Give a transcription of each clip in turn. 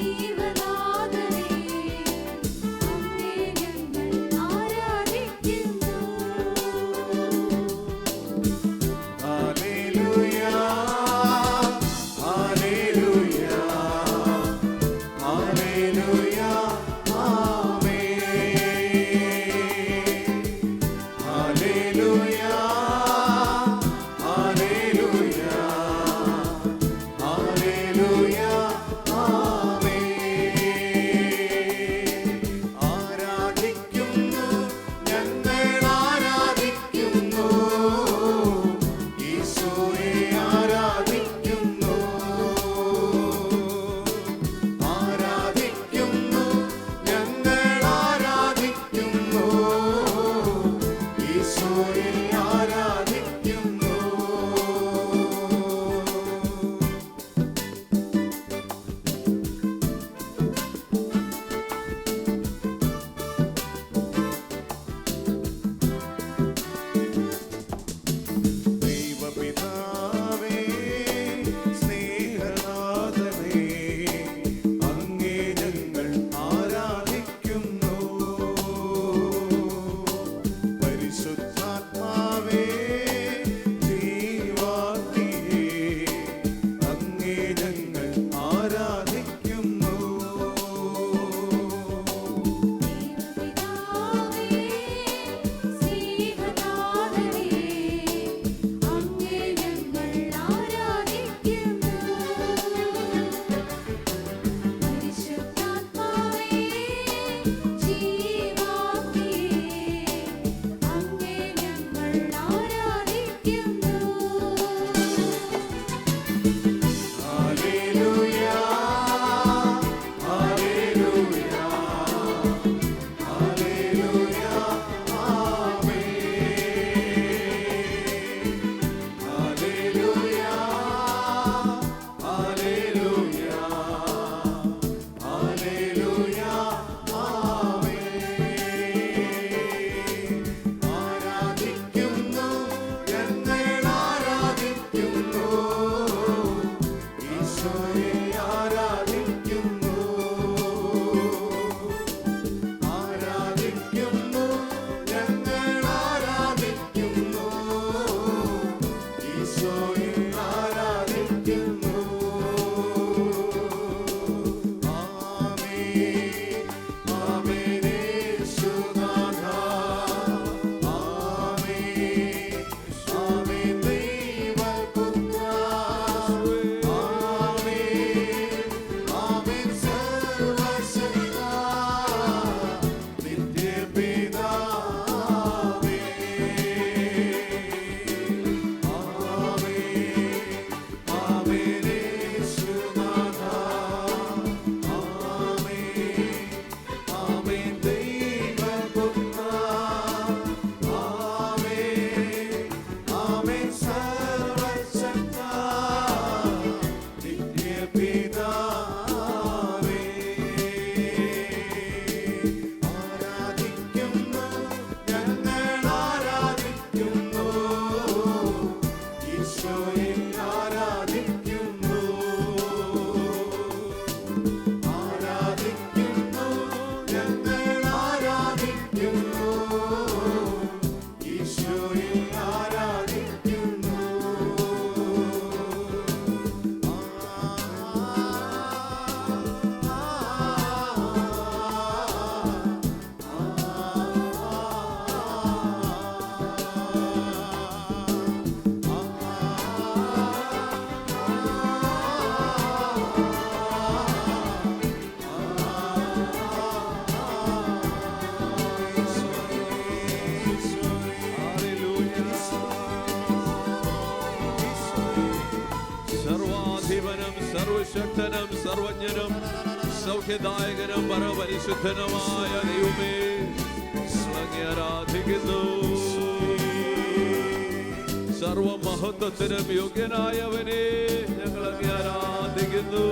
ജീവനാഥനേ അങ്ങേ ഞങ്ങൾ സൗഖ്യദായകനും പരമപരിശുദ്ധനുമായ ദൈവമേ, ഞങ്ങളങ്ങേ ആരാധിക്കുന്നു. സർവമഹത്വത്തിനും യോഗ്യനായവനെ ഞങ്ങളങ്ങേ ആരാധിക്കുന്നു.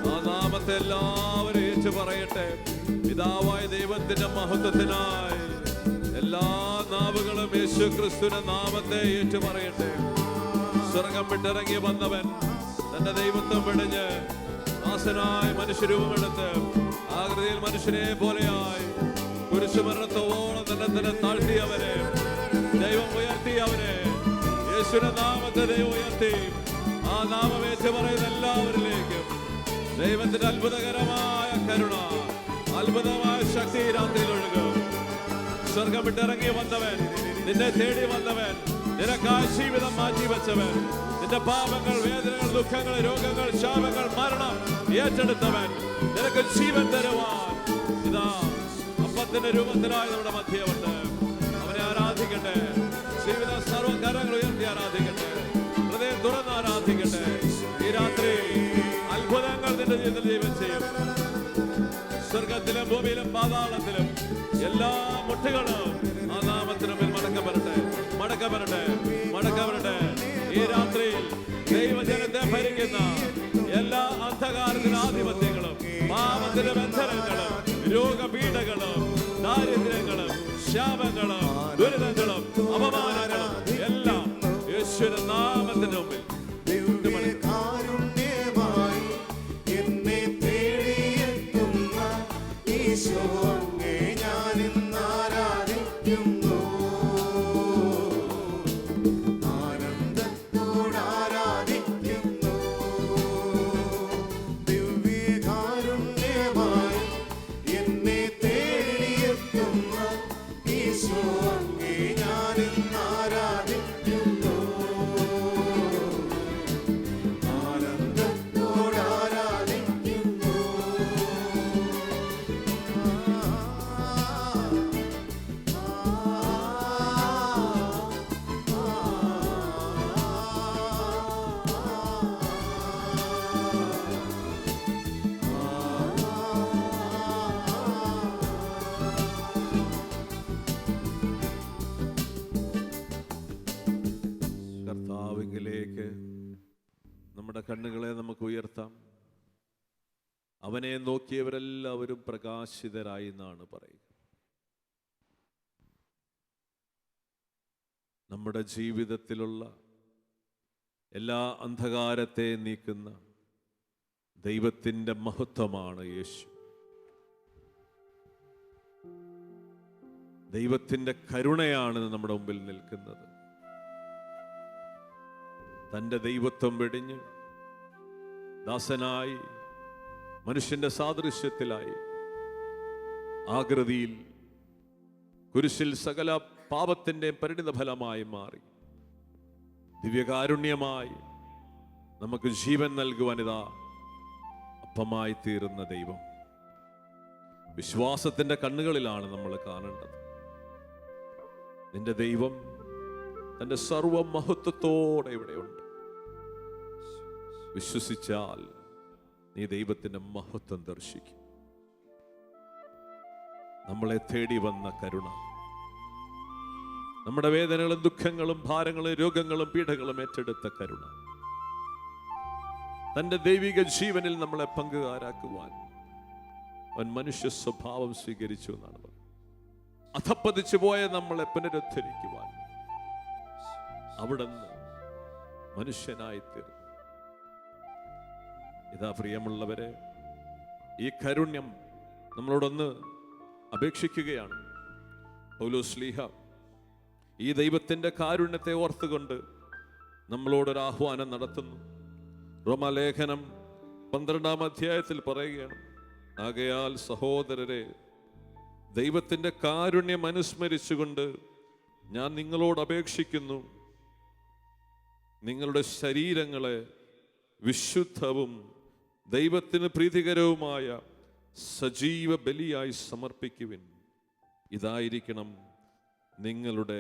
ആ നാമത്തെ എല്ലാവരും ഏറ്റു പറയട്ടെ. പിതാവായ ദൈവത്തിന്റെ മഹത്വത്തിനായി എല്ലാ നാവുകളും യേശു ക്രിസ്തുവിന്റെ നാമത്തെ ഏറ്റു പറയട്ടെ. സ്വർഗം വിട്ടിറങ്ങി വന്നവൻ തന്റെ ദൈവത്വം വെടിഞ്ഞ് ദാസനായി മനുഷ്യരൂപമെടുത്ത് ആകൃതിയിൽ മനുഷ്യനെ പോലെയായി കുരിശുമരണത്തോളം തന്നെ താഴ്ത്തിയവനെ ദൈവം ഉയർത്തിയവനെ, യേശുവിന്റെ നാമത്തെ ദൈവം ഉയർത്തി. ആ നാമം ഏറ്റു പറയുന്ന എല്ലാവരിലേക്കും ദൈവത്തിന്റെ അത്ഭുതകരമായ കരുണ, അത്ഭുതമായ ശക്തി രാത്രിയിൽ ഒഴുകും. സ്വർഗം വിട്ടിറങ്ങി വന്നവൻ, നിന്നെ തേടി വന്നവൻ, നിനക്കായി ജീവിതം മാറ്റിവെച്ചവൻ, നിന്റെ പാപങ്ങൾ, വേദനകൾ, ദുഃഖങ്ങൾ, രോഗങ്ങൾ, ശാപങ്ങൾ, മരണം ഏറ്റെടുത്തവൻ, നിനക്ക് ജീവൻ തരുവാൻ ഇതാ അപ്പത്തിന്റെ രൂപത്തിലായി നമ്മുടെ മധ്യമുണ്ട്. അവനെ ആരാധിക്കട്ടെ. ജീവിത സർവകരങ്ങൾ ഉയർത്തി ആരാധിക്കട്ടെ. ഹൃദയം തുറന്ന് ആരാധിക്കട്ടെ. ഈ രാത്രി അത്ഭുതങ്ങൾ നിന്റെ ജീവിതത്തിൽ ജീവൻ ചെയ്യും. സ്വർഗത്തിലും ഭൂമിയിലും പാതാളത്തിലും എല്ലാ മുട്ടുകളും ആ നാമത്തിന് മുമ്പിൽ മടക്കപ്പെടട്ടെ, മടക്കപ്പെടട്ടെ, മടക്കപ്പെടട്ടെ. ഈ രാത്രിയിൽ ദൈവജനത്തെ ഭരിക്കുന്ന എല്ലാ അന്ധകാരത്തിന്റെ ആധിപത്യങ്ങളും, പാപത്തിന്റെ ബന്ധനങ്ങളും, രോഗപീഠകളും, ദാരിദ്ര്യങ്ങളും, ശാപങ്ങളും, ദുരിതങ്ങളും, അപമാനങ്ങളും എല്ലാം യേശുവിന്റെ നാമത്തിന്റെ മുമ്പിൽ കണ്ണുകളെ നമുക്ക് ഉയർത്താം. അവനെ നോക്കിയവരെല്ലാവരും പ്രകാശിതരായി എന്നാണ് പറയുക. നമ്മുടെ ജീവിതത്തിലുള്ള എല്ലാ അന്ധകാരത്തെ നീക്കുന്ന ദൈവത്തിൻ്റെ മഹത്വമാണ് യേശു. ദൈവത്തിൻ്റെ കരുണയാണ് നമ്മുടെ മുമ്പിൽ നിൽക്കുന്നത്. തൻ്റെ ദൈവത്വം വെടിഞ്ഞ് ദാസനായി മനുഷ്യന്റെ സാദൃശ്യത്തിലായി ആകൃതിയിൽ കുരിശിൽ സകല പാപത്തിന്റെ പരിണിത ഫലമായി മാറി ദിവ്യകാരുണ്യമായി നമുക്ക് ജീവൻ നൽകുവാൻ ഇതാ അപ്പമായി തീരുന്ന ദൈവം. വിശ്വാസത്തിന്റെ കണ്ണുകളിലാണ് നമ്മൾ കാണേണ്ടത്. നിന്റെ ദൈവം തന്റെ സർവ മഹത്വത്തോടെ ഇവിടെയുണ്ട്. വിശ്വസിച്ചാൽ നീ ദൈവത്തിന്റെ മഹത്വം ദർശിക്കും. നമ്മളെ തേടി വന്ന കരുണ, നമ്മുടെ വേദനകളും ദുഃഖങ്ങളും ഭാരങ്ങളും രോഗങ്ങളും പീഡകളും ഏറ്റെടുത്ത കരുണ, തന്റെ ദൈവിക ജീവനിൽ നമ്മളെ പങ്കുകാരാക്കുവാൻ അവൻ മനുഷ്യ സ്വഭാവം സ്വീകരിച്ചു എന്നാണ് പറയുന്നത്. അധപ്പതിച്ചു പോയ നമ്മളെ പുനരുദ്ധരിക്കുവാൻ അവിടുന്ന് മനുഷ്യനായി തീർന്നു. ഇതാ പ്രിയമുള്ളവരെ, ഈ കാരുണ്യം നമ്മളോടൊന്ന് അപേക്ഷിക്കുകയാണ്. പൗലോസ് ശ്ലീഹ ഈ ദൈവത്തിൻ്റെ കാരുണ്യത്തെ ഓർത്തുകൊണ്ട് നമ്മളോടൊരു ആഹ്വാനം നടത്തുന്നു. റോമാലേഖനം 12-ാം അധ്യായത്തിൽ പറയുകയാണ്, ആകയാൽ സഹോദരരെ, ദൈവത്തിൻ്റെ കാരുണ്യം അനുസ്മരിച്ചുകൊണ്ട് ഞാൻ നിങ്ങളോട് അപേക്ഷിക്കുന്നു, നിങ്ങളുടെ ശരീരങ്ങളെ വിശുദ്ധവും ദൈവത്തിന് പ്രീതികരവുമായ സജീവ ബലിയായി സമർപ്പിക്കുവിൻ. ഇതായിരിക്കണം നിങ്ങളുടെ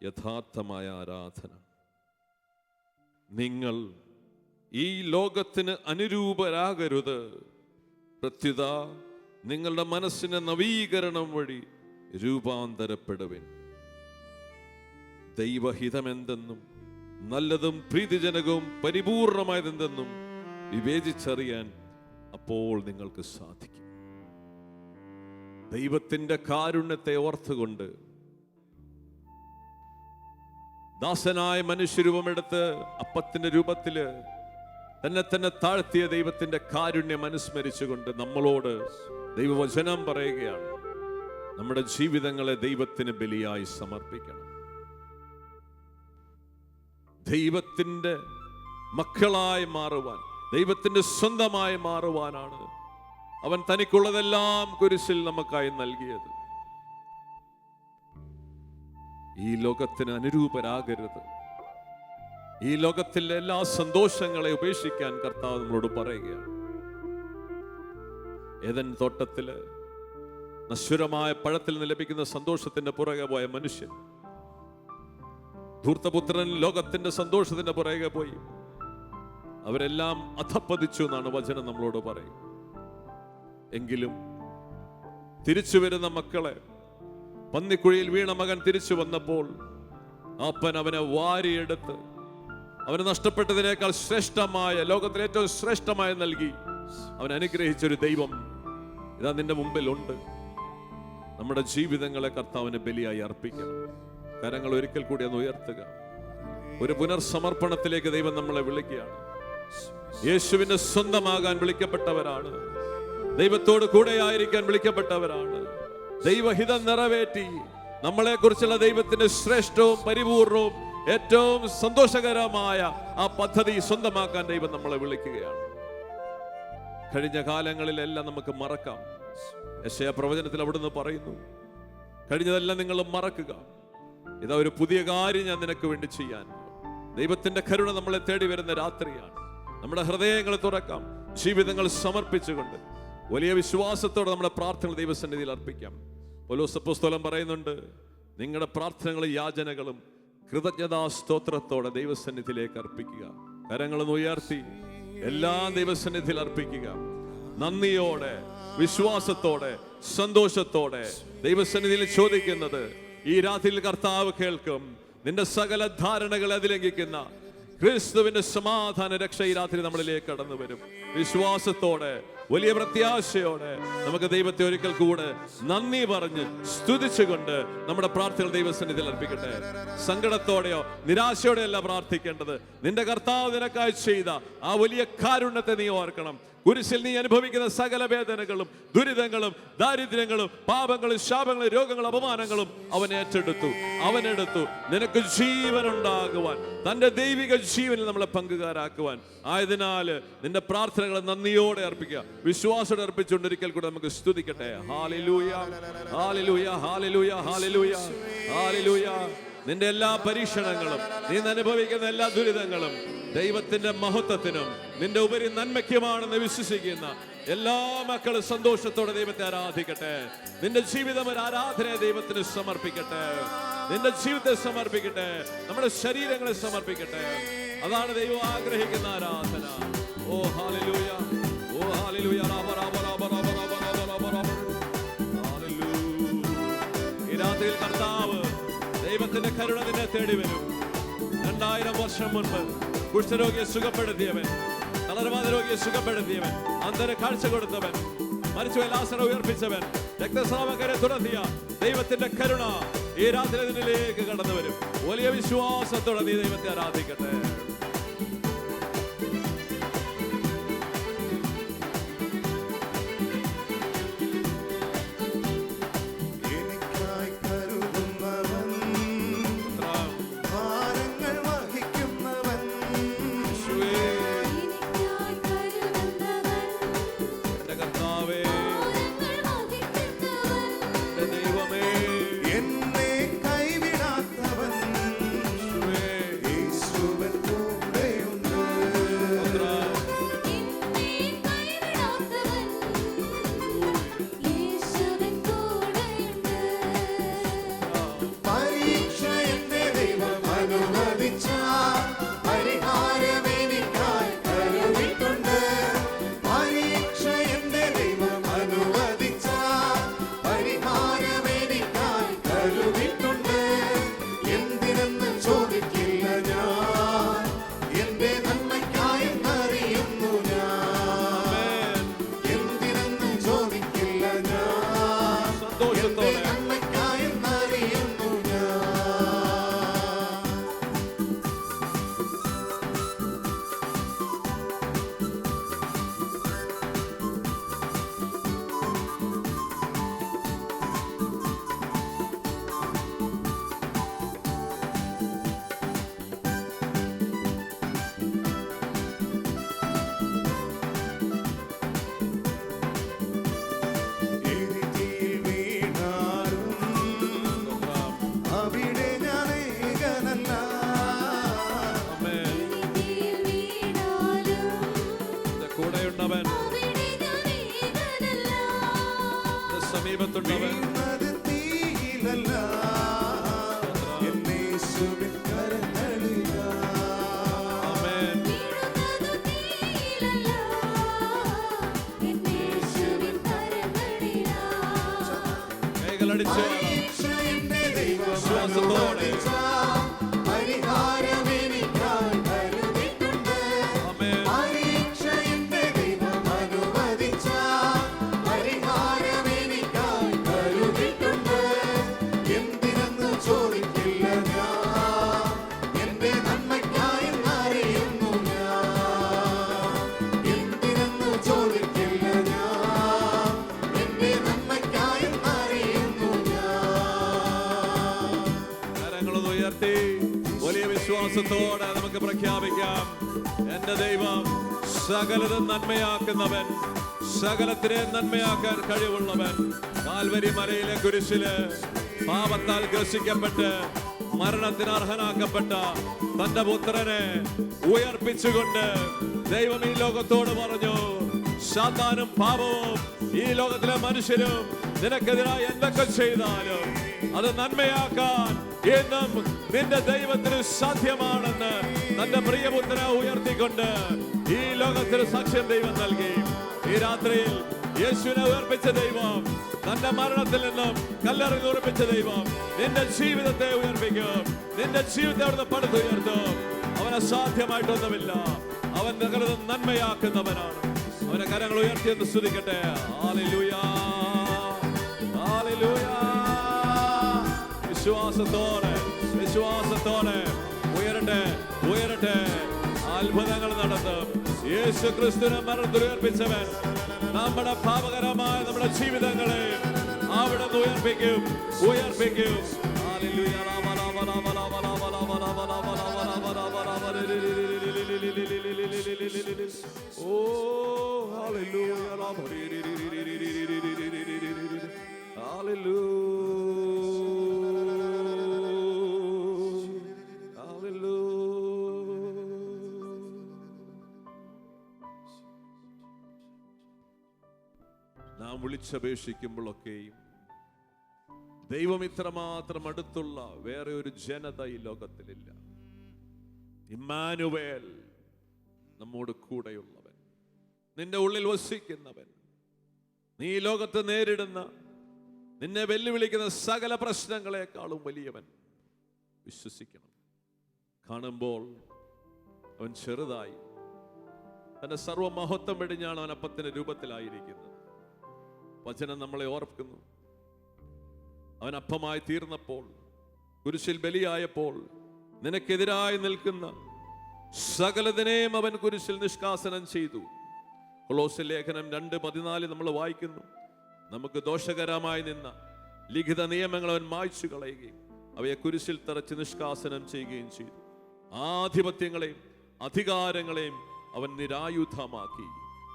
യഥാർത്ഥമായ ആരാധന. നിങ്ങൾ ഈ ലോകത്തിന് അനുരൂപരാകരുത്, പ്രത്യുത നിങ്ങളുടെ മനസ്സിന്റെ നവീകരണം വഴി രൂപാന്തരപ്പെടുവിൻ. ദൈവഹിതമെന്തെന്നും നല്ലതും പ്രീതിജനകവും പരിപൂർണമായതെന്തെന്നും വിവേചിച്ചറിയാൻ അപ്പോൾ നിങ്ങൾക്ക് സാധിക്കും. ദൈവത്തിന്റെ കാരുണ്യത്തെ ഓർത്തുകൊണ്ട് ദാസനായ മനുഷ്യരൂപമെടുത്ത് അപ്പത്തിന്റെ രൂപത്തില് തന്നെ താഴ്ത്തിയ ദൈവത്തിന്റെ കാരുണ്യം അനുസ്മരിച്ചുകൊണ്ട് നമ്മളോട് ദൈവവചനം പറയുകയാണ്, നമ്മുടെ ജീവിതങ്ങളെ ദൈവത്തിന് ബലിയായി സമർപ്പിക്കണം. ദൈവത്തിന്റെ മക്കളായി മാറുവാൻ, ദൈവത്തിന്റെ സ്വന്തമായി മാറുവാനാണ് അവൻ തനിക്കുള്ളതെല്ലാം കുരിശിൽ നമുക്കായി നൽകിയത്. ഈ ലോകത്തിന് അനുരൂപരാകരുത്. ഈ ലോകത്തിലെ എല്ലാ സന്തോഷങ്ങളെ ഉപേക്ഷിക്കാൻ കർത്താവ് നമ്മളോട് പറയുകയാണ്. ഏദൻ തോട്ടത്തില് നശ്വരമായ പഴത്തിൽ നിന്ന് ലഭിക്കുന്ന സന്തോഷത്തിന്റെ പുറകെ പോയ മനുഷ്യൻ, ധൂർത്തപുത്രൻ ലോകത്തിന്റെ സന്തോഷത്തിന്റെ പുറകെ പോയി. അവരെല്ലാം അധപ്പതിച്ചു എന്നാണ് വചനം നമ്മളോട് പറയും. എങ്കിലും തിരിച്ചു വരുന്ന മക്കളെ, പന്നിക്കുഴിയിൽ വീണ മകൻ തിരിച്ചു വന്നപ്പോൾ അപ്പൻ അവനെ വാരിയെടുത്ത് അവന് നഷ്ടപ്പെട്ടതിനേക്കാൾ ശ്രേഷ്ഠമായ, ലോകത്തിലെ ഏറ്റവും ശ്രേഷ്ഠമായ നൽകി അവൻ അനുഗ്രഹിച്ചൊരു ദൈവം ഇതാ നിന്റെ മുമ്പിൽ ഉണ്ട്. നമ്മുടെ ജീവിതങ്ങളെ കർത്താവിന് ബലിയായി അർപ്പിക്കണം. കരങ്ങൾ ഒരിക്കൽ കൂടി ഒന്ന് ഉയർത്തുക. ഒരു പുനർസമർപ്പണത്തിലേക്ക് ദൈവം നമ്മളെ വിളിക്കുകയാണ്. യേശുവിന്റെ സ്വന്തമാകാൻ വിളിക്കപ്പെട്ടവരാണ്. ദൈവത്തോട് കൂടെയായിരിക്കാൻ വിളിക്കപ്പെട്ടവരാണ്. ദൈവഹിതം നിറവേറ്റി നമ്മളെ കുറിച്ചുള്ള ദൈവത്തിന്റെ ശ്രേഷ്ഠവും പരിപൂർണവും ഏറ്റവും സന്തോഷകരമായ ആ പദ്ധതി സ്വന്തമാക്കാൻ ദൈവം നമ്മളെ വിളിക്കുകയാണ്. കഴിഞ്ഞ കാലങ്ങളിലെല്ലാം നമുക്ക് മറക്കാം. യെശയ്യാ പ്രവചനത്തിൽ അവിടുന്ന് പറയുന്നു, കഴിഞ്ഞതെല്ലാം നിങ്ങൾ മറക്കുക, ഇതാ ഒരു പുതിയ കാര്യം ഞാൻ നിനക്ക് വേണ്ടി ചെയ്യാൻ. ദൈവത്തിന്റെ കരുണ നമ്മളെ തേടി വരുന്ന രാത്രിയാണ്. നമ്മുടെ ഹൃദയങ്ങൾ തുറക്കാം, ജീവിതങ്ങൾ സമർപ്പിച്ചുകൊണ്ട് വലിയ വിശ്വാസത്തോടെ നമ്മുടെ പ്രാർത്ഥനകൾ ദൈവസന്നിധിയിൽ അർപ്പിക്കാം. പൗലോസ് അപ്പോസ്തലൻ പറയുന്നുണ്ട്, നിങ്ങളുടെ പ്രാർത്ഥനകളും യാചനകളും കൃതജ്ഞതാ സ്തോത്രത്തോടെ ദൈവസന്നിധിയിലേക്ക് അർപ്പിക്കുക. കരങ്ങളൊന്ന് ഉയർത്തി എല്ലാം ദൈവസന്നിധിയിൽ അർപ്പിക്കുക. നന്ദിയോടെ, വിശ്വാസത്തോടെ, സന്തോഷത്തോടെ ദൈവസന്നിധിയിൽ ചോദിക്കുന്നത് ഈ രാത്രിയിൽ കർത്താവ് കേൾക്കും. നിന്റെ സകല ധാരണകളെ അതിലംഘിക്കുന്ന ക്രിസ്തുവിന്റെ സമാധാന രക്ഷ ഈ രാത്രി നമ്മളിലേക്ക് കടന്നു വരും. വിശ്വാസത്തോടെ, വലിയ പ്രത്യാശയോടെ നമുക്ക് ദൈവത്തെ ഒരിക്കൽ കൂടെ നന്ദി പറഞ്ഞ് സ്തുതിച്ചുകൊണ്ട് നമ്മുടെ പ്രാർത്ഥനകൾ ദൈവസന്നിധിയിൽ അർപ്പിക്കട്ടെ. സങ്കടത്തോടെയോ നിരാശയോടെയോ അല്ല പ്രാർത്ഥിക്കേണ്ടത്. നിന്റെ കർത്താവ് നിനക്കായി ചെയ്ത ആ വലിയ കാരുണ്യത്തെ നീ ഓർക്കണം. കുരിശിൽ നീ അനുഭവിക്കുന്ന സകല വേദനകളും ദുരിതങ്ങളും ദാരിദ്ര്യങ്ങളും പാപങ്ങളും ശാപങ്ങളും രോഗങ്ങളും അപമാനങ്ങളും അവൻ ഏറ്റെടുത്തു. അവനെടുത്തു നിനക്ക് ജീവനുണ്ടാകുവാൻ, തന്റെ ദൈവിക ജീവനിൽ നമ്മളെ പങ്കുകാരാക്കുവാൻ. ആയതിനാൽ നിന്റെ പ്രാർത്ഥനകൾ നന്ദിയോടെ അർപ്പിക്കുക, വിശ്വാസത്തോടെ അർപ്പിച്ചുകൊണ്ട് ഒരിക്കൽ കൂടെ നമുക്ക് സ്തുതിക്കട്ടെ. Hallelujah, hallelujah, hallelujah, hallelujah, hallelujah. നിന്റെ എല്ലാ പരീക്ഷണങ്ങളും, നീ അനുഭവിക്കുന്ന എല്ലാ ദുരിതങ്ങളും ദൈവത്തിന്റെ മഹത്വത്തിനും നിന്റെ ഉപരി നന്മയ്ക്കുമാണെന്ന് വിശ്വസിക്കുന്ന എല്ലാ മക്കളും സന്തോഷത്തോടെ ദൈവത്തെ ആരാധിക്കട്ടെ. നിന്റെ ജീവിതം ഒരു ആരാധനയെ ദൈവത്തിന് സമർപ്പിക്കട്ടെ. നിന്റെ ജീവിതത്തെ സമർപ്പിക്കട്ടെ, നമ്മുടെ ശരീരങ്ങളെ സമർപ്പിക്കട്ടെ. അതാണ് ദൈവം ആഗ്രഹിക്കുന്ന ആരാധന. ഓ ഹല്ലേലൂയ, ഓ ഹല്ലേലൂയ. ഈ രാത്രിയിൽ കർത്താവ് ദൈവത്തിന്റെ കരുണ നിന്നെ തേടി വരും. 2000 വർഷം മുൻപ് കുഷ്ഠരോഗിയെ സുഖപ്പെടുത്തിയവൻ, തളർവാദ രോഗിയെ സുഖപ്പെടുത്തിയവൻ, അന്ധന കാഴ്ച കൊടുത്തവൻ, മരിച്ചുപോയ ലാസറെ ഉയർപ്പിച്ചവൻ, രക്തസ്രാവക്കാരെ തുടർന്നിയ ദൈവത്തിന്റെ കരുണ ഈ രാത്രി നിന്നിലേക്ക് കടന്നു വരും. വലിയ വിശ്വാസത്തോടെ നീ ദൈവത്തെ ആരാധിക്കട്ടെ. എന്നെ കൈവിടാത്തവൻ യേശുവൻ സമീപത്തുള്ളവൻ കൈകളടിച്ച് വിശ്വാസത്തോടെ വലിയ വിശ്വാസത്തോടെ നമുക്ക് പ്രഖ്യാപിക്കാം, എന്റെ ദൈവം സകലതും നന്മയാക്കുന്നവൻ, സകലത്തിനെ നന്മയാക്കാൻ കഴിവുള്ളവൻ. കാൽവരി മലയിലെ കുരിശില് പാപത്താൽ ഗ്രസിക്കപ്പെട്ട് മരണത്തിന് അർഹനാക്കപ്പെട്ട തന്റെ പുത്രനെ ഉയർപ്പിച്ചുകൊണ്ട് ദൈവം ഈ ലോകത്തോട് പറഞ്ഞു, സാത്താനും പാപവും ഈ ലോകത്തിലെ മനുഷ്യരും നിനക്കെതിരായി എന്തൊക്കെ ചെയ്താലും അത് നന്മയാക്കാൻ എന്നും നിന്റെ ദൈവത്തിന് സാധ്യമാണെന്ന് തന്റെ പ്രിയപുത്രനെ ഉയർത്തിക്കൊണ്ട് ഈ ലോകത്തിന് സാക്ഷ്യം ദൈവം നൽകി. ഈ രാത്രിയിൽ യേശുവിനെ ഉയർപ്പിച്ച ദൈവം, തന്റെ മരണത്തിൽ നിന്നും കല്ലറിഞ്ഞ് ഉറപ്പിച്ച ദൈവം നിന്റെ ജീവിതത്തെ ഉയർപ്പിക്കും. നിന്റെ ജീവിതത്തെ അവിടുന്ന് പടുത്തുയർത്തും. അവന് അസാധ്യമായിട്ടൊന്നുമില്ല. അവൻ സകലതും നന്മയാക്കുന്നവനാണ്. അവന്റെ കരങ്ങൾ ഉയർത്തിയെന്ന് സ്തുതിക്കട്ടെ. Hallelujah, hallelujah. വിശ്വാസത്തോടെ വിശ്വാസത്തോടെ ഉയരട്ടെ, ഉയരട്ടെ. അത്ഭുതങ്ങൾ നടത്തും. യേശു ക്രിസ്തുവിനെ മരണത്തിൽ ഉയർപ്പിച്ചവൻ നമ്മുടെ പാപകരമായ നമ്മുടെ ജീവിതങ്ങളെ അവിടെ ഉയർപ്പിക്കും, ഉയർപ്പിക്കും. ഹല്ലേലൂയ. ഓ ഹല്ലേലൂയ, ഹല്ലേലൂയ. നാം വിളിച്ചപേക്ഷിക്കുമ്പോഴൊക്കെയും ദൈവം ഇത്രമാത്രം അടുത്തുള്ള വേറെ ഒരു ജനത ഈ ലോകത്തിലില്ല. ഇമ്മാനുവേൽ, നമ്മോട് കൂടെയുള്ളവൻ, നിന്റെ ഉള്ളിൽ വസിക്കുന്നവൻ, നീ ലോകത്ത് നേരിടുന്ന നിന്നെ വെല്ലുവിളിക്കുന്ന സകല പ്രശ്നങ്ങളെക്കാളും വലിയവൻ. വിശ്വസിക്കണം. കാണുമ്പോൾ അവൻ ചെറുതായി തന്റെ സർവമഹത്വം വെടിഞ്ഞാണ് അവൻ അപ്പത്തിന്റെ രൂപത്തിലായിരിക്കുന്നത്. വചനം നമ്മളെ ഓർക്കുന്നു, അവൻ അപ്പമായി തീർന്നപ്പോൾ, കുരിശിൽ ബലിയായപ്പോൾ നിനക്കെതിരായി നിൽക്കുന്ന സകലതിനെയും അവൻ കുരിശിൽ നിഷ്കാസനം ചെയ്തു. കൊളോസ്യ ലേഖനം 2:14 നമ്മൾ വായിക്കുന്നു, നമുക്ക് ദോഷകരമായി നിന്ന ലിഖിത നിയമങ്ങൾ അവൻ മായ്ച്ചു കളയുകയും അവയെ കുരിശിൽ തറച്ച് നിഷ്കാസനം ചെയ്യുകയും ചെയ്തു. ആധിപത്യങ്ങളെയും അധികാരങ്ങളെയും അവൻ നിരായുധമാക്കി.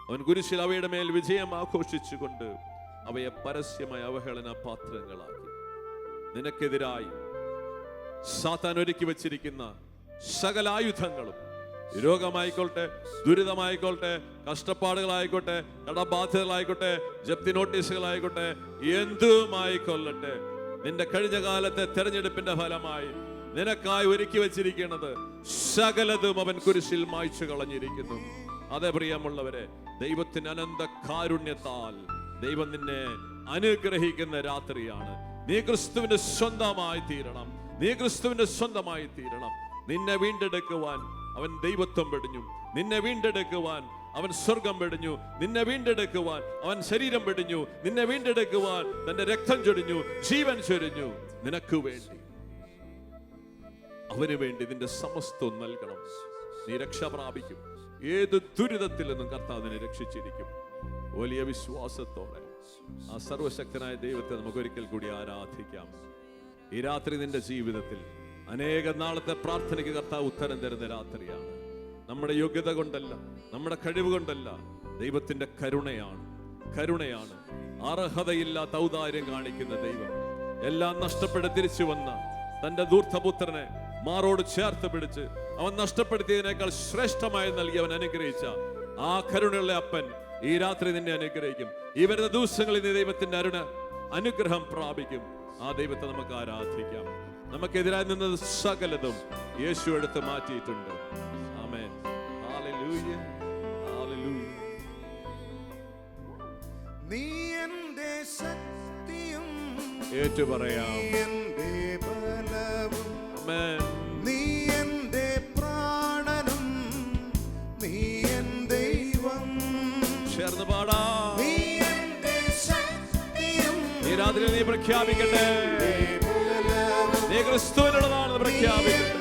അവൻ കുരിശിൽ അവയുടെ മേൽ വിജയം ആഘോഷിച്ചുകൊണ്ട് അവയെ പരസ്യമായ അവഹേളന പാത്രങ്ങളാക്കി. നിനക്കെതിരായി സാത്താൻ ഒരുക്കി വെച്ചിരിക്കുന്ന സകല ആയുധങ്ങളും, രോഗമായിക്കോട്ടെ, ദുരിതമായിക്കോട്ടെ, കഷ്ടപ്പാടുകളായിക്കോട്ടെ, കടബാധ്യതകളായിക്കോട്ടെ, ജപ്തി നോട്ടീസുകളായിക്കോട്ടെ, എന്തുമായിക്കൊള്ളട്ടെ, നിന്റെ കഴിഞ്ഞ കാലത്തെ തെരഞ്ഞെടുപ്പിന്റെ ഫലമായി നിനക്കായി ഒരുക്കി വെച്ചിരിക്കുന്നത് സകലതും അവൻ കുരിശിൽ മായ്ച്ചു കളഞ്ഞിരിക്കുന്നു. അതേ പ്രിയമുള്ളവരെ, ദൈവത്തിന്റെ അനന്ത കാരുണ്യത്താൽ ദൈവം നിന്നെ അനുഗ്രഹിക്കുന്ന രാത്രിയാണ്. നീ ക്രിസ്തുവിന്റെ സ്വന്തമായി തീരണം. നീ ക്രിസ്തുവിന്റെ സ്വന്തമായി തീരണം. നിന്നെ വീണ്ടെടുക്കുവാൻ അവൻ ദൈവത്വം വെടിഞ്ഞു. നിന്നെ വീണ്ടെടുക്കുവാൻ അവൻ സ്വർഗം വെടിഞ്ഞു. നിന്നെ വീണ്ടെടുക്കുവാൻ അവൻ ശരീരം വെടിഞ്ഞു. നിന്നെ വീണ്ടെടുക്കുവാൻ തന്റെ രക്തം ചൊരിഞ്ഞു, ജീവൻ ചൊരിഞ്ഞു. നിനക്ക് വേണ്ടി, അവന് വേണ്ടി നിന്റെ സമസ്തം നൽകണം. നീ രക്ഷ പ്രാപിക്കും. ഏത് ദുരിതത്തിൽ നിന്നും കർത്താവ് നിന്നെ രക്ഷിച്ചിരിക്കും. വലിയ വിശ്വാസത്തോടെ ആ സർവശക്തനായ ദൈവത്തെ നമുക്ക് ഒരിക്കൽ കൂടി ആരാധിക്കാം. ഈ രാത്രി നിന്റെ ജീവിതത്തിൽ അനേക നാളത്തെ പ്രാർത്ഥനയ്ക്ക് കർത്താവ് ഉത്തരം തരുന്ന രാത്രിയാണ്. നമ്മുടെ യോഗ്യത കൊണ്ടല്ല, നമ്മുടെ കഴിവ് കൊണ്ടല്ല, ദൈവത്തിന്റെ കരുണയാണ്. കരുണയാണ്. അർഹതയില്ലാത്ത ഔദാര്യം കാണിക്കുന്ന ദൈവം എല്ലാം നഷ്ടപ്പെട്ട് തിരിച്ചു വന്ന തന്റെ ധൂർത്തപുത്രനെ മാറോട് ചേർത്ത് പിടിച്ച് അവൻ നഷ്ടപ്പെടുത്തിയതിനേക്കാൾ ശ്രേഷ്ഠമായി നൽകി അവൻ അനുഗ്രഹിച്ച ആ കരുണയുള്ള അപ്പൻ ഈ രാത്രി നിന്നെ അനുഗ്രഹിക്കും. ഈ വരുന്ന ദിവസങ്ങളിൽ നീ ദൈവത്തിന്റെ അനുഗ്രഹം പ്രാപിക്കും. ആ ദൈവത്തെ നമുക്ക് ആരാധിക്കാം. നമുക്കെതിരായി നിന്നത് സകലതും യേശു എടുത്ത് മാറ്റിയിട്ടുണ്ട്. ആമേൻ. Hallelujah, hallelujah. നീ എൻ്റെ ശക്തിയും ഏറ്റുപറയാം. എൻ്റെ ബലവും, ആമേൻ. നീ എൻ്റെ പ്രാണനും, നീ എൻ ദൈവം. ചേർന്ന് പാടാം. നീ എൻ്റെ ശക്തിയും ഈ രാത്രി നീ പ്രഖ്യാപിക്കട്ടെ, നീ ക്രിസ്തുവിനുള്ളതാണെന്ന് പ്രഖ്യാപിക്കട്ടെ.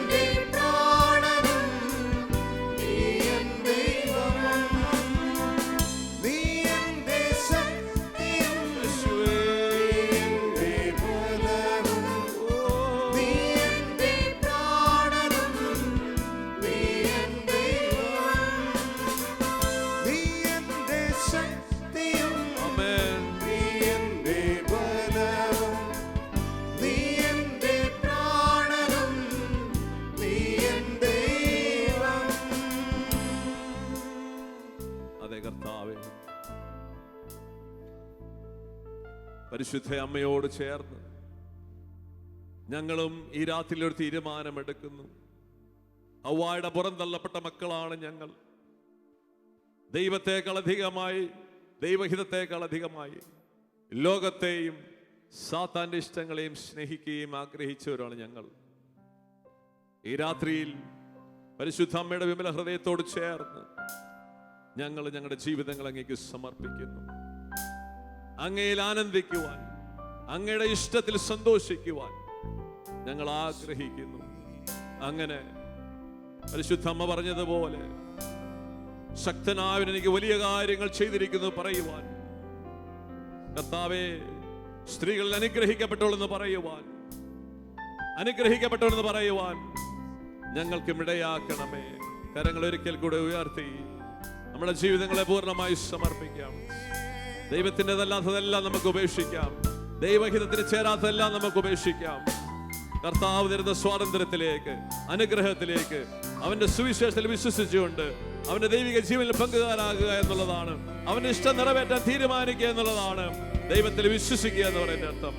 പരിശുദ്ധ അമ്മയോട് ചേർന്ന് ഞങ്ങളും ഈ രാത്രിയിൽ ഒരു തീരുമാനമെടുക്കുന്നു. ഹവ്വായുടെ പുറന്തള്ളപ്പെട്ട മക്കളാണ് ഞങ്ങൾ. ദൈവത്തെക്കാൾ അധികമായി, ദൈവഹിതത്തെക്കാൾ അധികമായി ലോകത്തെയും സാത്താന്റെ ഇഷ്ടങ്ങളെയും സ്നേഹിക്കുകയും ആഗ്രഹിച്ചവരാണ് ഞങ്ങൾ. ഈ രാത്രിയിൽ പരിശുദ്ധ അമ്മയുടെ വിമല ഹൃദയത്തോട് ചേർന്ന് ഞങ്ങൾ ഞങ്ങളുടെ ജീവിതങ്ങൾ അങ്ങേക്ക് സമർപ്പിക്കുന്നു. അങ്ങയിൽ ആനന്ദിക്കുവാൻ, അങ്ങയുടെ ഇഷ്ടത്തിൽ സന്തോഷിക്കുവാൻ ഞങ്ങൾ ആഗ്രഹിക്കുന്നു. അങ്ങനെ പരിശുദ്ധ അമ്മ പറഞ്ഞതുപോലെ ശക്തനായവൻ എനിക്ക് വലിയ കാര്യങ്ങൾ ചെയ്തിരിക്കുന്നു പറയുവാൻ, കർത്താവേ സ്ത്രീകളിൽ അനുഗ്രഹിക്കപ്പെട്ടവളെന്ന് പറയുവാൻ, അനുഗ്രഹിക്കപ്പെട്ടവളെന്ന് പറയുവാൻ ഞങ്ങൾക്കും ഇടയാക്കണമേ. കരങ്ങൾ ഒരിക്കൽ കൂടെ ഉയർത്തി നമ്മുടെ ജീവിതങ്ങളെ പൂർണ്ണമായി സമർപ്പിക്കാം. ദൈവത്തിൻ്റെതല്ലാത്തതെല്ലാം നമുക്ക് ഉപേക്ഷിക്കാം. ദൈവഹിതത്തിന് ചേരാത്തതെല്ലാം നമുക്ക് ഉപേക്ഷിക്കാം. കർത്താവ് തരുന്ന സ്വാതന്ത്ര്യത്തിലേക്ക്, അനുഗ്രഹത്തിലേക്ക്, അവന്റെ സുവിശേഷത്തിൽ വിശ്വസിച്ചുകൊണ്ട് അവന്റെ ദൈവിക ജീവനിൽ പങ്കുകാരാകുക എന്നുള്ളതാണ്. അവന്റെ ഇഷ്ടം നിറവേറ്റാൻ തീരുമാനിക്കുക എന്നുള്ളതാണ് ദൈവത്തിൽ വിശ്വസിക്കുക എന്ന് പറയുന്ന അർത്ഥം.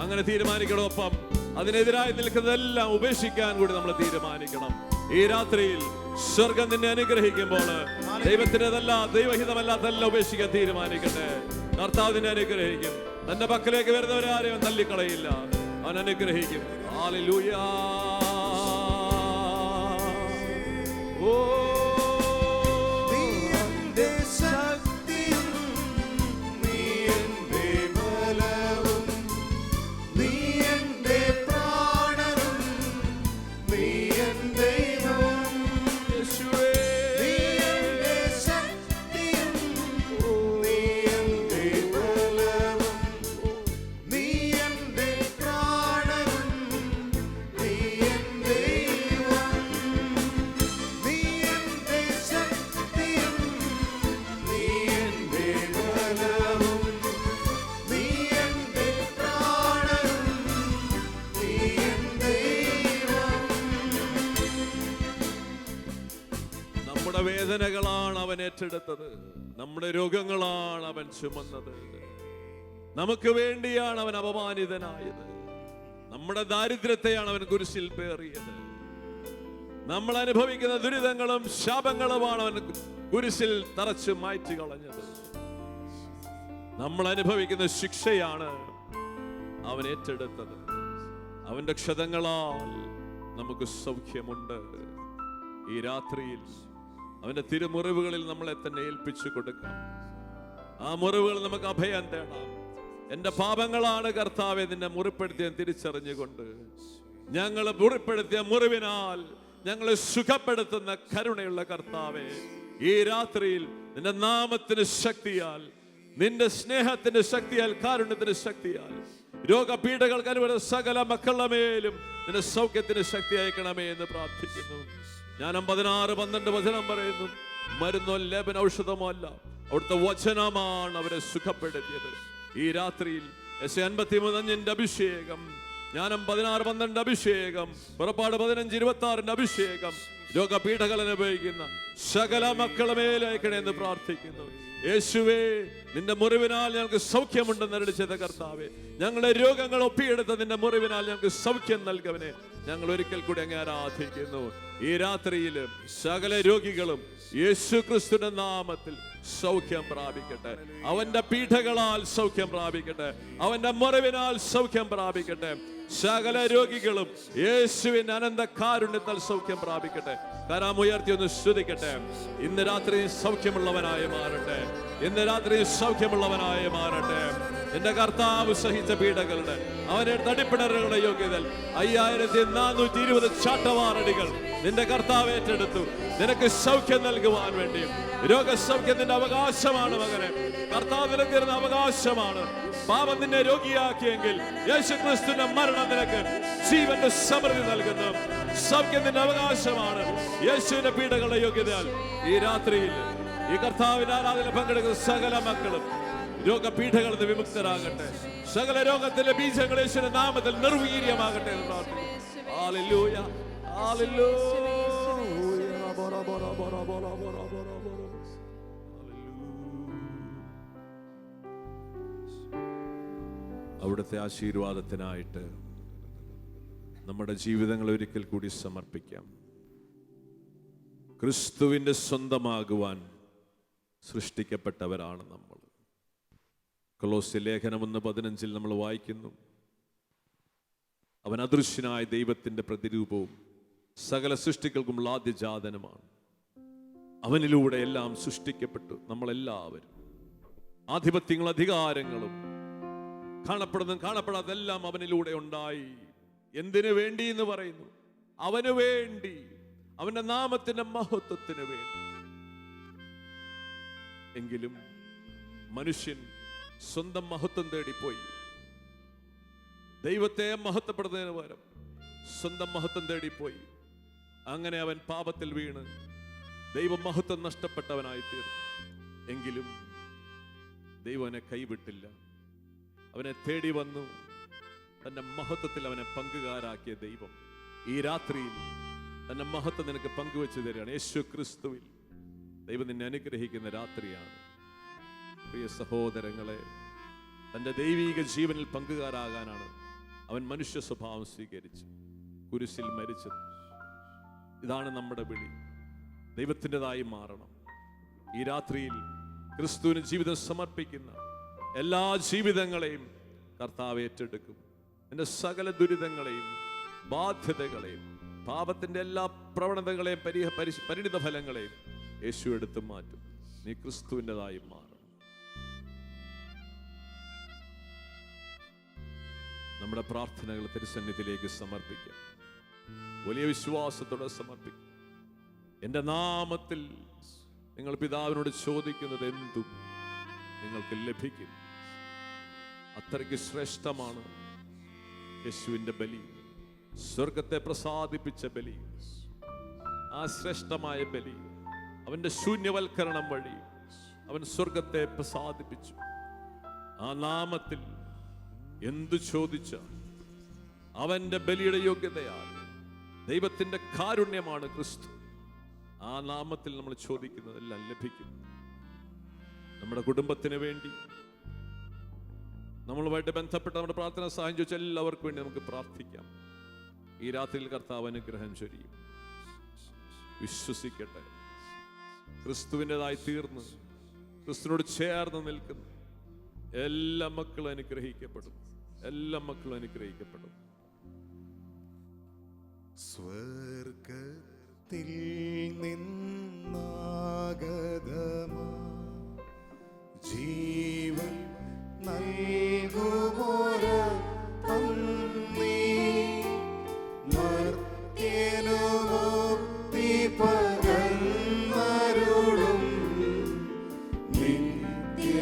അങ്ങനെ തീരുമാനിക്കണമൊപ്പം അതിനെതിരായി നിൽക്കുന്നതെല്ലാം ഉപേക്ഷിക്കാൻ കൂടി നമ്മൾ തീരുമാനിക്കണം. ഈ രാത്രിയിൽ സ്വർഗം നിന്നെ അനുഗ്രഹിക്കുമ്പോൾ ദൈവത്തിൻ്റെതല്ല, ദൈവഹിതമല്ലാത്തതെല്ലാം ഉപേക്ഷിക്കാൻ തീരുമാനിക്കട്ടെ. കർത്താവ് നിന്നെ അനുഗ്രഹിക്കും. തന്റെ പക്കലേക്ക് വരുന്നവരെ ആരെയും തള്ളിക്കളയില്ല. അവൻ അനുഗ്രഹിക്കും. ഹല്ലേലൂയ. ഓ വേദനകളാണ് അവൻ ഏറ്റെടുത്തത്. നമ്മുടെ രോഗങ്ങളാണ് അവൻ ചുമന്നത്. നമുക്ക് വേണ്ടിയാണ് അവൻ അപമാനിതനായത്. നമ്മുടെ ദാരിദ്ര്യത്തെയാണ് അവൻ കുരിശിൽ പേറിയത്. നമ്മൾ അനുഭവിക്കുന്ന ദുരിതങ്ങളും ശാപങ്ങളുമാണ് അവൻ കുരിശിൽ തറച്ചു മാറ്റി കളഞ്ഞത്. നമ്മൾ അനുഭവിക്കുന്ന ശിക്ഷയാണ് അവൻ ഏറ്റെടുത്തത്. അവന്റെ ക്ഷതങ്ങളാൽ നമുക്ക് സൗഖ്യമുണ്ട്. ഈ രാത്രിയിൽ അവന്റെ തിരുമുറിവുകളിൽ നമ്മളെ തന്നെ ഏൽപ്പിച്ചു കൊടുക്കാം. ആ മുറിവുകൾ നമുക്ക് അഭയം തേടാം. എന്റെ പാപങ്ങളാണ് കർത്താവെ നിന്നെ മുറിപ്പെടുത്തിയ തിരിച്ചറിഞ്ഞുകൊണ്ട് ഞങ്ങൾ മുറിപ്പെടുത്തിയ മുറിവിനാൽ ഞങ്ങളെ സുഖപ്പെടുത്തുന്ന കരുണയുള്ള കർത്താവെ, ഈ രാത്രിയിൽ നിന്റെ നാമത്തിന് ശക്തിയാൽ, നിന്റെ സ്നേഹത്തിന്റെ ശക്തിയാൽ, കാരുണ്യത്തിന്റെ ശക്തിയാൽ രോഗപീഠകൾക്ക് അനുവദിച്ച സകല മക്കളുടെ മേലും നിന്റെ സൗഖ്യത്തിന് ശക്തി അയക്കണമേ എന്ന് പ്രാർത്ഥിക്കുന്നു. ഞാൻ 16-12 വചനം പറയുന്നു. മരുന്നോ ലേപന ഔഷധമോ അല്ല, അവിടുത്തെ വചനമാണ് അവരെ സുഖപ്പെടുത്തിയത്. ഈ രാത്രിയിൽ 53:5 അഭിഷേകം, ജ്ഞാനം 16-12 അഭിഷേകം, പുറപ്പാട് 15-26 അഭിഷേകം, രോഗപീഠകൾ അനുഭവിക്കുന്ന സകല മക്കളെ മേലയക്കണമെന്ന് പ്രാർത്ഥിക്കുന്നു. യേശുവേ, നിന്റെ മുറിവിനാൽ ഞങ്ങൾക്ക് സൗഖ്യമുണ്ടെന്ന് അരുളി ചെയ്ത കർത്താവേ, ഞങ്ങളുടെ രോഗങ്ങൾ ഒപ്പിയെടുത്ത നിന്റെ മുറിവിനാൽ ഞങ്ങൾക്ക് സൗഖ്യം നൽകവനെ ഞങ്ങൾ ഒരിക്കൽ കൂടി അങ്ങ് ആരാധിക്കുന്നു. ഈ രാത്രിയിൽ സകല രോഗികളും യേശു ക്രിസ്തുവിന്റെ നാമത്തിൽ സൗഖ്യം പ്രാപിക്കട്ടെ. അവന്റെ പീഠകളാൽ സൗഖ്യം പ്രാപിക്കട്ടെ. അവന്റെ മുറിവിനാൽ സൗഖ്യം പ്രാപിക്കട്ടെ. സകല രോഗികളും യേശുവിന്റെ അനന്ത കാരുണ്യത്താൽ സൗഖ്യം പ്രാപിക്കട്ടെ. കരമുയർത്തി ഒന്ന് സ്തുതിക്കട്ടെ. ഇന്ന് രാത്രി സൗഖ്യമുള്ളവനായി മാറട്ടെ. ഇന്ന് രാത്രി സൗഖ്യമുള്ളവനായി മാറട്ടെ. എന്റെ കർത്താവ് സഹിച്ച പീഡകളുടെ അവന്റെ തടിപ്പിണറുകളുടെ യോഗ്യത 5420 ചാട്ടവാറടികൾ നിന്റെ കർത്താവ് ഏറ്റെടുത്തു. നിനക്ക് സൗഖ്യം നൽകുവാൻ വേണ്ടിയും രോഗസൗഖ്യം നിന്റെ അവകാശമാണ് മകനെ. കർത്താവ് നിനക്ക് തരുന്ന അവകാശമാണ്. പാപം നിന്നെ രോഗിയാക്കിയെങ്കിൽ യേശുക്രിസ്തുവിന്റെ മരണം നിനക്ക് ജീവന്റെ സമൃദ്ധി നൽകുന്നു. സൗഖ്യം നിന്റെ അവകാശമാണ്. യേശുവിന്റെ പീഡകളുടെ യോഗ്യതയാൽ ഈ രാത്രിയിൽ ഈ കർത്താവിന്റെ ആരാധന പങ്കെടുക്കുന്ന സകല മക്കളും രോഗപീഠകളിൽ നിന്ന് വിമുക്തരാകട്ടെ. സകല രോഗത്തിന്റെ ബീജങ്ങൾ യേശുവിന്റെ നാമത്തിൽ നിർവീര്യമാകട്ടെ എന്ന് പ്രാർത്ഥിക്കുന്നു. Hallelujah, hallelujah. അവിടുത്തെ ആശീർവാദത്തിനായിട്ട് നമ്മുടെ ജീവിതങ്ങൾ ഒരിക്കൽ കൂടി സമർപ്പിക്കാം. ക്രിസ്തുവിന്റെ സ്വന്തമാകുവാൻ സൃഷ്ടിക്കപ്പെട്ടവരാണ് നമ്മൾ. കൊലോസ്യ ലേഖനം 1:15 നമ്മൾ വായിക്കുന്നു, അവൻ അദൃശ്യനായ ദൈവത്തിന്റെ പ്രതിരൂപവും സകല സൃഷ്ടികൾക്കുമുള്ള ആദ്യജാതനുമാണ്. അവനിലൂടെ എല്ലാം സൃഷ്ടിക്കപ്പെട്ടു. നമ്മളെല്ലാവരും ആധിപത്യങ്ങളും അധികാരങ്ങളും കാണപ്പെടുന്നതും കാണപ്പെടാതെല്ലാം അവനിലൂടെ ഉണ്ടായി. എന്തിനു വേണ്ടി എന്ന് പറയുന്നു? അവന് വേണ്ടി, അവന്റെ നാമത്തിന്റെ മഹത്വത്തിന് വേണ്ടി. എങ്കിലും മനുഷ്യൻ സ്വന്തം മഹത്വം തേടിപ്പോയി. ദൈവത്തെ മഹത്വപ്പെടുന്നതിന് പകരം സ്വന്തം മഹത്വം തേടിപ്പോയി. അങ്ങനെ അവൻ പാപത്തിൽ വീണ് ദൈവമഹത്വം നഷ്ടപ്പെട്ടവനായി തീർന്നു. എങ്കിലും ദൈവം അവനെ കൈവിട്ടില്ല. അവനെ തേടി വന്നു. തന്റെ മഹത്വത്തിൽ അവനെ പങ്കുകാരാക്കിയ ദൈവം ഈ രാത്രിയിൽ തന്റെ മഹത്വം നിനക്ക് പങ്കുവെച്ചു തരികയാണ്. യേശു ക്രിസ്തുവിൽ ദൈവം നിന്നെ അനുഗ്രഹിക്കുന്ന രാത്രിയാണ്. പ്രിയ സഹോദരങ്ങളെ, തന്റെ ദൈവീക ജീവനിൽ പങ്കുകാരാകാനാണ് അവൻ മനുഷ്യ സ്വഭാവം സ്വീകരിച്ചു കുരിശിൽ മരിച്ചത്. ഇതാണ് നമ്മുടെ വിളി. ദൈവത്തിൻ്റെതായി മാറണം. ഈ രാത്രിയിൽ ക്രിസ്തുവിന് ജീവിതം സമർപ്പിക്കുന്ന എല്ലാ ജീവിതങ്ങളെയും കർത്താവ് ഏറ്റെടുക്കും. എൻ്റെ സകല ദുരിതങ്ങളെയും ബാധ്യതകളെയും പാപത്തിന്റെ എല്ലാ പ്രവണതകളെയും പരിണിത ഫലങ്ങളെയും യേശു എടുത്തു മാറ്റും. നീ ക്രിസ്തുവിൻ്റെതായി മാറണം. നമ്മുടെ പ്രാർത്ഥനകൾ തിരുസന്നിധിയിലേക്ക് സമർപ്പിക്കാം. വലിയ വിശ്വാസത്തോടെ സമർപ്പിക്കും. എൻ്റെ നാമത്തിൽ നിങ്ങൾ പിതാവിനോട് ചോദിക്കുന്നത് എന്തും നിങ്ങൾക്ക് ലഭിക്കും. അത്രയ്ക്ക് ശ്രേഷ്ഠമാണ് യേശുവിൻ്റെ ബലി. സ്വർഗത്തെ പ്രസാദിപ്പിച്ച ബലി, ആ ശ്രേഷ്ഠമായ ബലി, അവന്റെ ശൂന്യവൽക്കരണം വഴി അവൻ സ്വർഗത്തെ പ്രസാദിപ്പിച്ചു. ആ നാമത്തിൽ എന്തു ചോദിച്ച അവന്റെ ബലിയുടെ യോഗ്യതയാൽ ദൈവത്തിന്റെ കാരുണ്യമാണ് ക്രിസ്തു. ആ നാമത്തിൽ നമ്മൾ ചോദിക്കുന്നതെല്ലാം ലഭിക്കും. നമ്മുടെ കുടുംബത്തിന് വേണ്ടി, നമ്മളുമായിട്ട് ബന്ധപ്പെട്ട നമ്മുടെ പ്രാർത്ഥന സഹായം ചോദിച്ച എല്ലാവർക്കും വേണ്ടി നമുക്ക് പ്രാർത്ഥിക്കാം. ഈ രാത്രിയിൽ കർത്താവ് അനുഗ്രഹം ചൊരിയും. വിശ്വസിക്കട്ടെ. ക്രിസ്തുവിൻ്റെതായി തീർന്ന് ക്രിസ്തുവിനോട് ചേർന്ന് നിൽക്കുന്ന എല്ലാ മക്കളും അനുഗ്രഹിക്കപ്പെടും. എല്ലാ മക്കളും അനുഗ്രഹിക്കപ്പെടും. സ്വർഗത്തിൽ നിന്നാഗതമാ ജീവൻ നൽകുമൊരപ്പം നീ മർത്യനു മുക്തി പകർന്നരുളും നിത്യമഹോന്നതമാം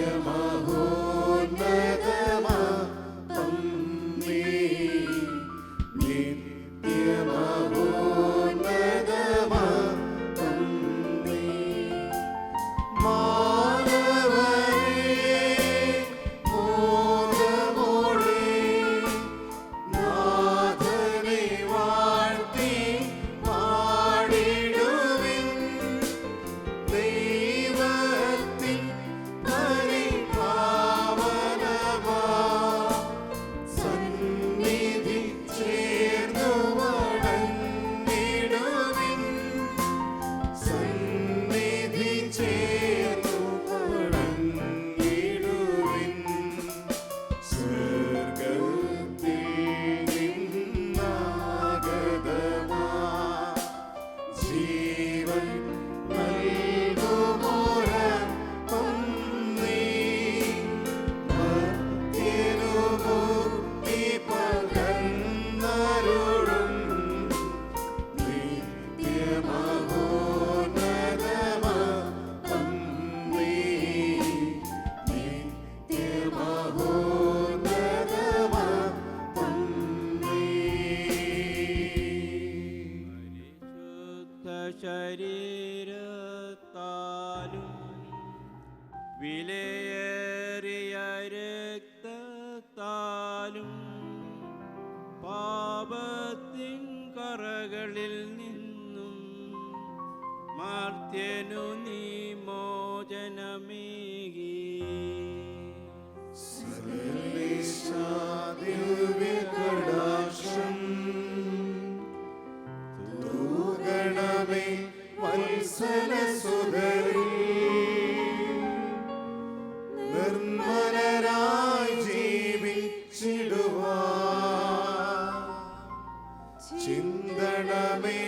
നീ നിത്യമഹോന്നതമാം നീ രക്തത്താലും വിലയേറിയ രക്തത്താലും പാപത്തിൻ കറകളിൽ നിന്നും മർത്യനു നീ മോചനമേകി. ദിവ്യകടാക്ഷം തൂകണമേ വത്സലസുതരിൽ നിർമ്മലരായി ജീവിച്ചിടുവാൻ ചിന്തണമേ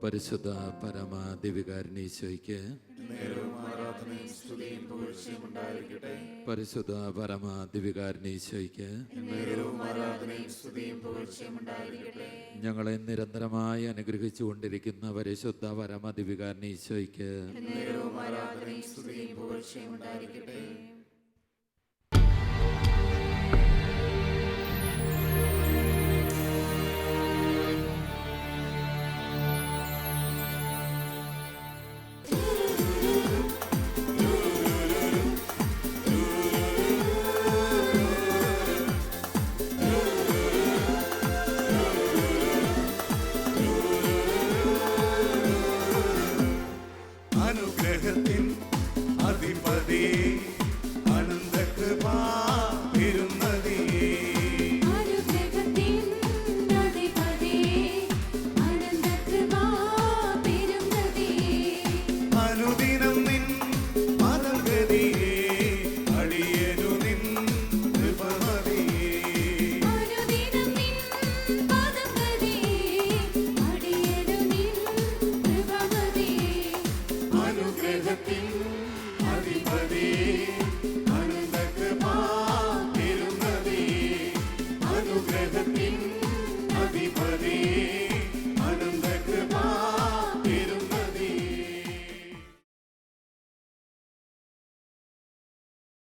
പരിശുദ്ധ പരമ ദിവികാരണീശോയ്ക്ക് പരിശുദ്ധ പരമ ദിവികാരണീശോയ്ക്ക് ഞങ്ങളെ നിരന്തരമായി അനുഗ്രഹിച്ചു കൊണ്ടിരിക്കുന്ന പരിശുദ്ധ പരമ ദിവികാരണീശോയ്ക്ക്